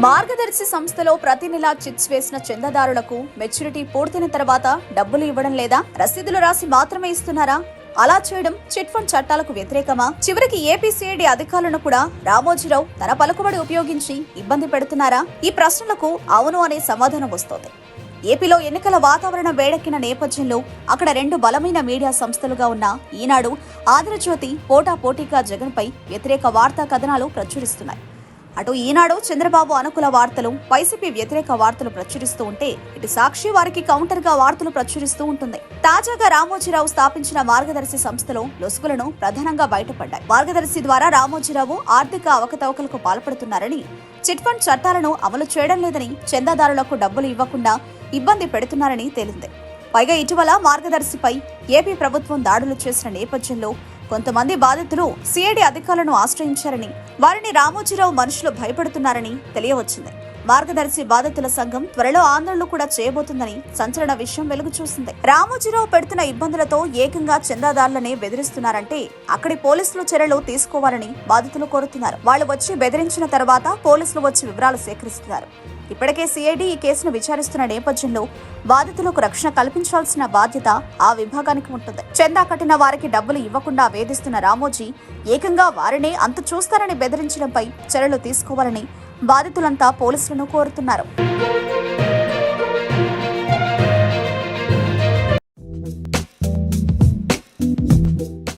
మార్గదర్శి సంస్థలో ప్రతి నెలా చిట్స్ వేసిన చందాదారులకు మెచ్యూరిటీ పూర్తయిన తర్వాత డబ్బులు ఇవ్వడం లేదా రసీదులు రాసి మాత్రమే ఇస్తున్నారా? అలా చేయడం చిట్ ఫండ్ చట్టాలకు వ్యతిరేకమా? చివరికి ఏపీసీఐడీ అధికారులను కూడా రామోజీరావు తన పలుకుబడి ఉపయోగించి ఇబ్బంది పెడుతున్నారా? ఈ ప్రశ్నలకు అవును అనే సమాధానం వస్తోంది. ఏపీలో ఎన్నికల వాతావరణం వేడెక్కిన నేపథ్యంలో అక్కడ రెండు బలమైన మీడియా సంస్థలుగా ఉన్న ఈనాడు, ఆంధ్రజ్యోతి పోటాపోటీగా జగన్పై వ్యతిరేక వార్తా కథనాలు ప్రచురిస్తున్నాయి. అటు ఈనాడు చంద్రబాబు అనుకూల వార్తలు, వైసీపీ వ్యతిరేక వార్తలు ప్రచురిస్తూ ఉంటే, ఇటు సాక్షి వారికి కౌంటర్ గా వార్తలు ప్రచురిస్తూ ఉంటుంది. తాజాగా రామోజీరావు స్థాపించిన మార్గదర్శి సంస్థలో లొసుగులను ప్రధానంగా బయటపడ్డాయి. మార్గదర్శి ద్వారా రామోజీరావు ఆర్థిక అవకతవకలకు పాల్పడుతున్నారని, చిట్ ఫండ్ చట్టాలను అమలు చేయడం లేదని, చందాదారులకు డబ్బులు ఇవ్వకుండా ఇబ్బంది పెడుతున్నారని తేలింది. పైగా ఇటీవల మార్గదర్శిపై ఏపీ ప్రభుత్వం దాడులు చేసిన నేపథ్యంలో కొంతమంది బాధితులు సిఐడి అధికారులను ఆశ్రయించారని, వారిని రామోజీరావు మనుషులు భయపడుతున్నారని తెలియవచ్చింది. మార్గదర్శి బాధితుల సంఘం త్వరలో ఆందోళనలు కూడా చేయబోతుందని సంచలన విషయం వెలుగు చూసింది. రామోజీరావు పెడుతున్న ఇబ్బందులతో ఏకంగా చందాదారులనే బెదిరిస్తున్నారంటే అక్కడి పోలీసులు చర్యలు తీసుకోవాలని బాధితులు కోరుతున్నారు. వాళ్లు వచ్చి బెదిరించిన తర్వాత పోలీసులు వచ్చి వివరాలు సేకరిస్తున్నారు. ఇప్పటికే సిఐడి ఈ కేసును విచారిస్తున్న నేపథ్యంలో బాధితులకు రక్షణ కల్పించాల్సిన బాధ్యత ఆ విభాగానికి ఉంటుంది. చందా కట్టిన వారికి డబ్బులు ఇవ్వకుండా వేధిస్తున్న రామోజీ ఏకంగా వారినే అంత చూస్తారని బెదిరించడంపై చర్యలు తీసుకోవాలని బాధితులంతా పోలీసులను కోరుతున్నారు.